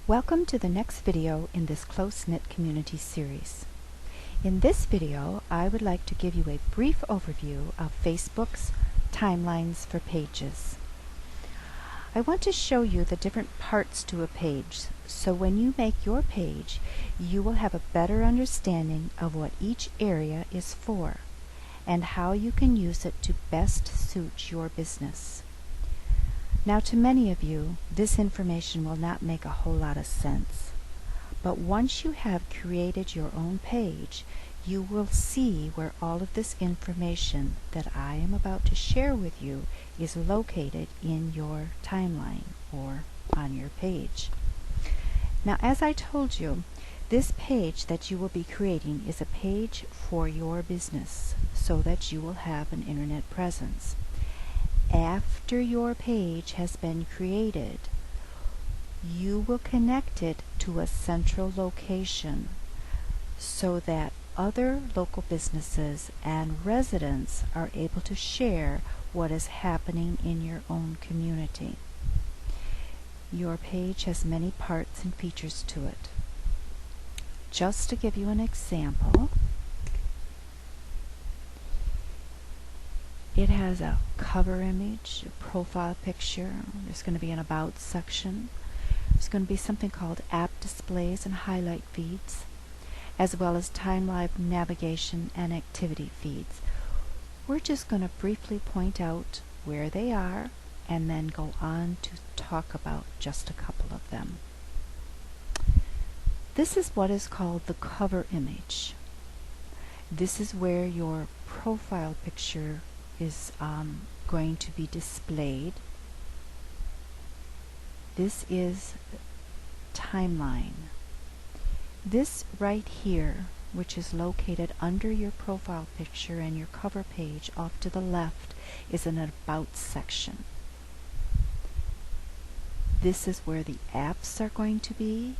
Welcome to the next video in this close-knit community series. In this video, I would like to give you a brief overview of Facebook's timelines for pages. I want to show you the different parts to a page, so when you make your page, you will have a better understanding of what each area is for and how you can use it to best suit your business. Now, to many of you, this information will not make a whole lot of sense. But once you have created your own page, you will see where all of this information that I am about to share with you is located in your timeline or on your page. Now, as I told you, this page that you will be creating is a page for your business so that you will have an internet presence. After your page has been created, you will connect it to a central location so that other local businesses and residents are able to share what is happening in your own community. Your page has many parts and features to it. Just to give you an example, it has a cover image, a profile picture. There's going to be an about section. There's going to be something called app displays and highlight feeds, as well as timeline navigation and activity feeds. We're just going to briefly point out where they are and then go on to talk about just a couple of them. This is what is called the cover image. This is where your profile picture is going to be displayed. This is timeline. This right here, which is located under your profile picture and your cover page off to the left, is an about section. This is where the apps are going to be,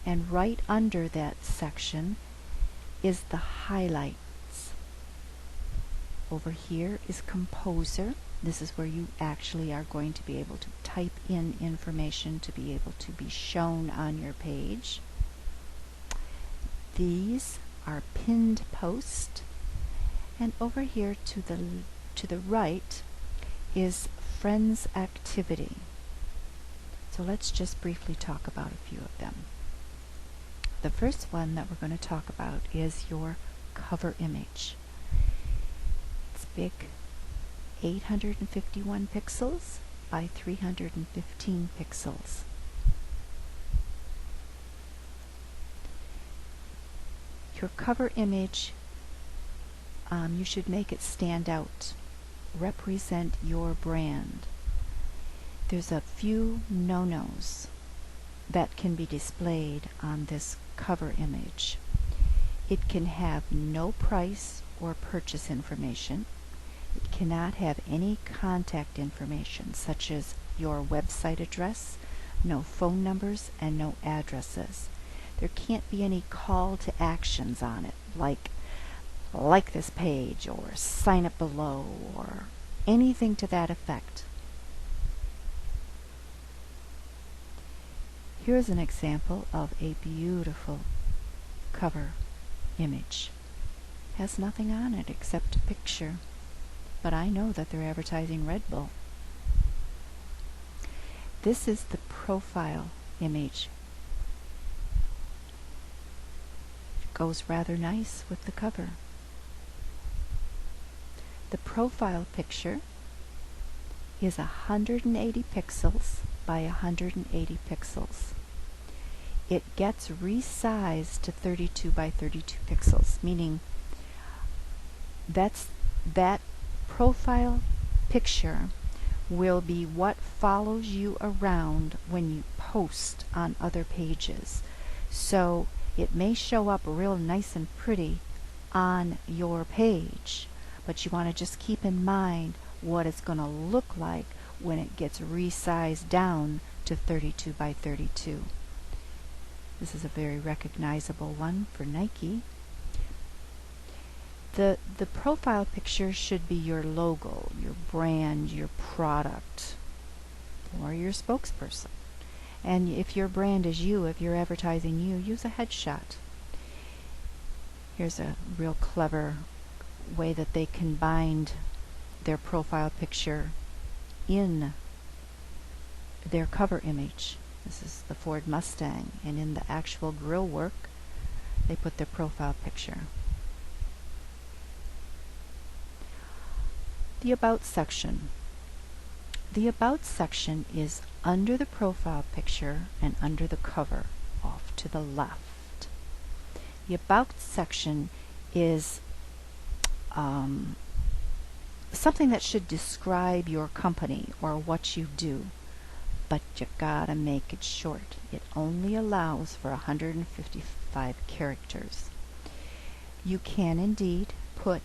and right under that section is the highlight. Over here is Composer. This is where you actually are going to be able to type in information to be able to be shown on your page. These are Pinned Post, and over here to the right is Friends Activity. So let's just briefly talk about a few of them. The first one that we're going to talk about is your cover image. Big, 851 pixels by 315 pixels. Your cover image, you should make it stand out, represent your brand. There's a few no-nos that can be displayed on this cover image. It can have no price or purchase information. It cannot have any contact information such as your website address, no phone numbers, and no addresses. There can't be any call to actions on it, like this page or sign up below or anything to that effect. Here's an example of a beautiful cover image. Has nothing on it except a picture. But I know that they're advertising Red Bull. This is the profile image. It goes rather nice with the cover. The profile picture is 180 pixels by 180 pixels. It gets resized to 32 by 32 pixels, meaning that profile picture will be what follows you around when you post on other pages. So it may show up real nice and pretty on your page, but you want to just keep in mind what it's going to look like when it gets resized down to 32 by 32. This is a very recognizable one for Nike. The profile picture should be your logo, your brand, your product, or your spokesperson. And if your brand is you, if you're advertising you, use a headshot. Here's a real clever way that they combined their profile picture in their cover image. This is the Ford Mustang, and in the actual grill work they put their profile picture. The About section. The About section is under the profile picture and under the cover, off to the left. The About section is something that should describe your company or what you do, but you gotta make it short. It only allows for 155 characters. You can indeed put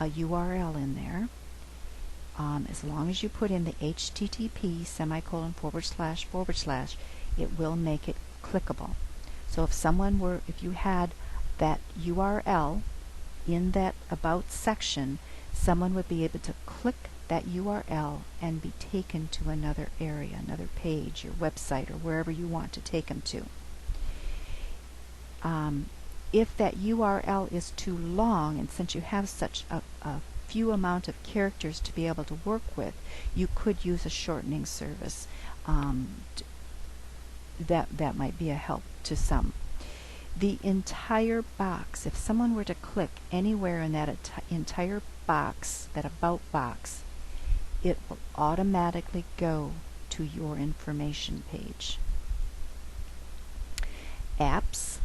a URL in there, as long as you put in the HTTP ;// it will make it clickable. So if you had that URL in that About section, someone would be able to click that URL and be taken to another area, another page, your website, or wherever you want to take them to. If that URL is too long, and since you have such a few amount of characters to be able to work with, you could use a shortening service. That might be a help to some. The entire box, if someone were to click anywhere in that entire box, that About box, it will automatically go to your information page. Apps.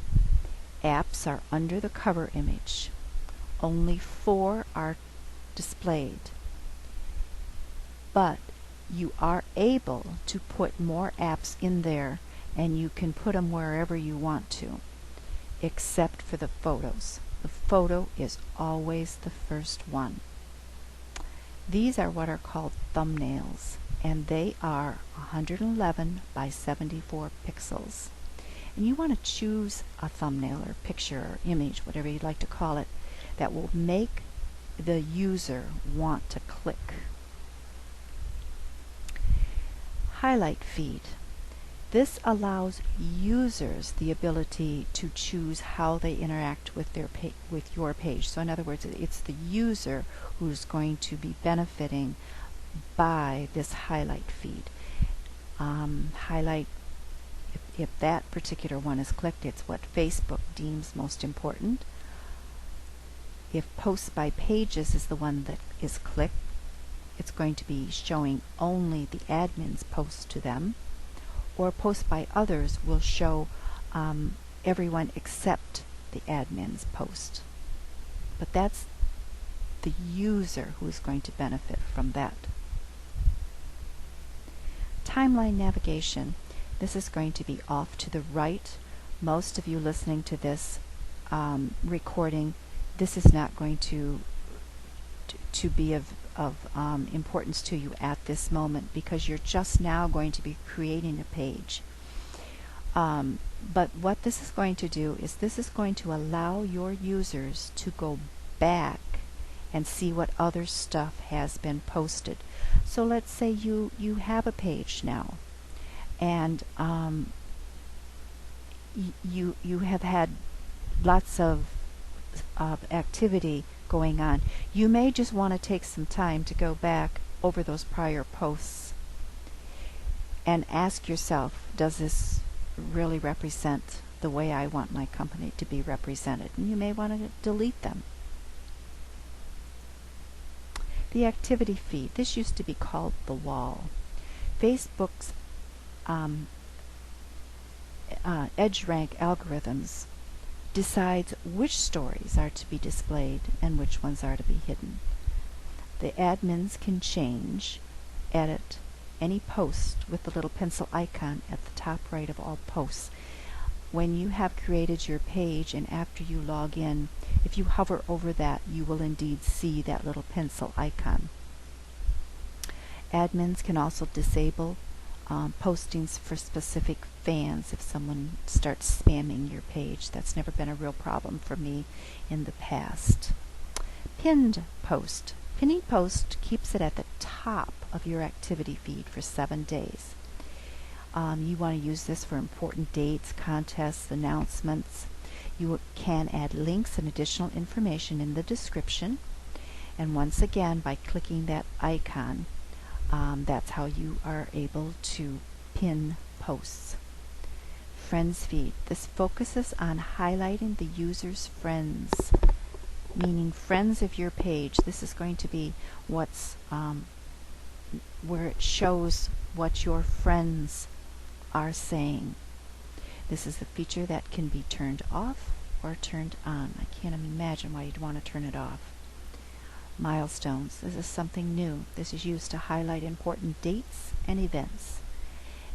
Apps are under the cover image. Only 4 are displayed, but you are able to put more apps in there, and you can put them wherever you want to, except for the photos. The photo is always the first one. These are what are called thumbnails, and they are 111 by 74 pixels. And you want to choose a thumbnail or picture or image, whatever you'd like to call it, that will make the user want to click. Highlight feed. This allows users the ability to choose how they interact with with your page. So in other words, it's the user who's going to be benefiting by this highlight feed. Highlight, if that particular one is clicked, it's what Facebook deems most important. If posts by pages is the one that is clicked, it's going to be showing only the admin's posts to them, or posts by others will show everyone except the admin's post. But that's the user who is going to benefit from that. Timeline navigation. This is going to be off to the right. Most of you listening to this recording, this is not going to be of importance to you at this moment, because you're just now going to be creating a page. But what this is going to do is this is going to allow your users to go back and see what other stuff has been posted. So let's say you have a page now, and you have had lots of activity going on. You may just want to take some time to go back over those prior posts and ask yourself, does this really represent the way I want my company to be represented? And you may want to delete them. The activity feed. This used to be called the wall. Facebook's EdgeRank algorithms decides which stories are to be displayed and which ones are to be hidden. The admins can change, edit any post with the little pencil icon at the top right of all posts. When you have created your page and after you log in, if you hover over that, you will indeed see that little pencil icon. Admins can also disable postings for specific fans if someone starts spamming your page. That's never been a real problem for me in the past. Pinned post. Pinning post keeps it at the top of your activity feed for 7 days. You want to use this for important dates, contests, announcements. You can add links and additional information in the description. And once again, by clicking that icon, that's how you are able to pin posts. Friends feed. This focuses on highlighting the user's friends, meaning friends of your page. This is going to be what's where it shows what your friends are saying. This is a feature that can be turned off or turned on. I can't imagine why you'd want to turn it off. Milestones. This is something new. This is used to highlight important dates and events.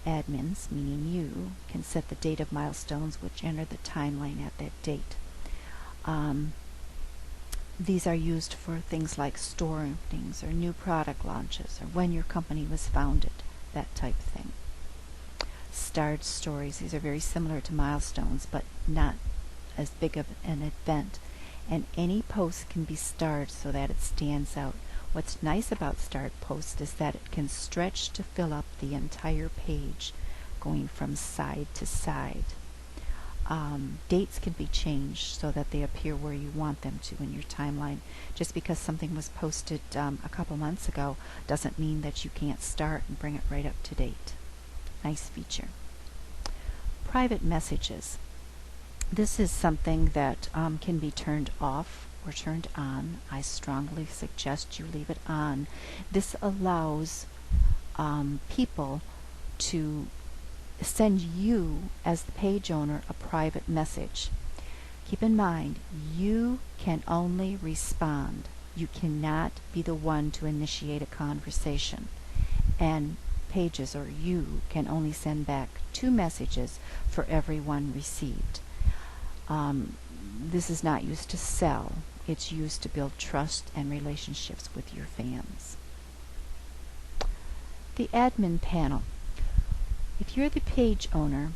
Admins, meaning you, can set the date of milestones which enter the timeline at that date. These are used for things like store openings or new product launches or when your company was founded, that type of thing. Starred stories. These are very similar to milestones but not as big of an event. And any post can be starred so that it stands out. What's nice about starred posts is that it can stretch to fill up the entire page, going from side to side. Dates can be changed so that they appear where you want them to in your timeline. Just because something was posted a couple months ago doesn't mean that you can't start and bring it right up to date. Nice feature. Private messages. This is something that can be turned off or turned on. I strongly suggest you leave it on. This allows people to send you, as the page owner, a private message. Keep in mind, you can only respond. You cannot be the one to initiate a conversation. And pages, or you, can only send back 2 messages for every one received. This is not used to sell. It's used to build trust and relationships with your fans. The admin panel. If you're the page owner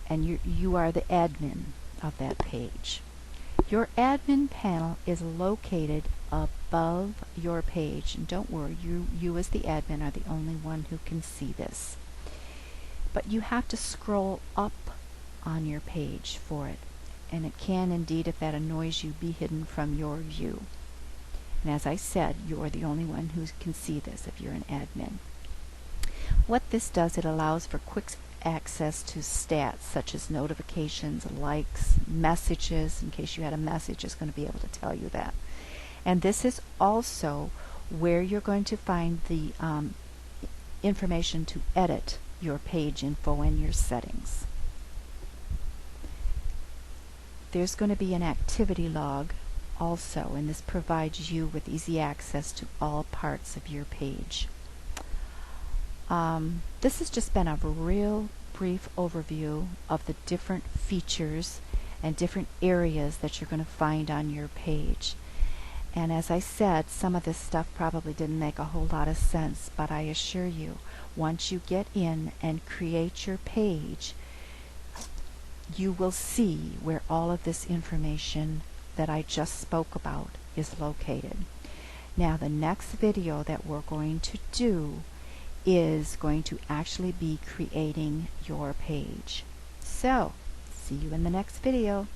and you are the admin of that page, your admin panel is located above your page. And don't worry, you as the admin are the only one who can see this. But you have to scroll up on your page for it. And it can indeed, if that annoys you, be hidden from your view. And as I said, you're the only one who can see this if you're an admin. What this does, it allows for quick access to stats such as notifications, likes, messages. In case you had a message, it's going to be able to tell you that. And this is also where you're going to find the information to edit your page info and your settings. There's going to be an activity log also, and this provides you with easy access to all parts of your page. This has just been a real brief overview of the different features and different areas that you're going to find on your page. And as I said, some of this stuff probably didn't make a whole lot of sense, but I assure you, once you get in and create your page, you will see where all of this information that I just spoke about is located. Now, the next video that we're going to do is going to actually be creating your page. So, see you in the next video.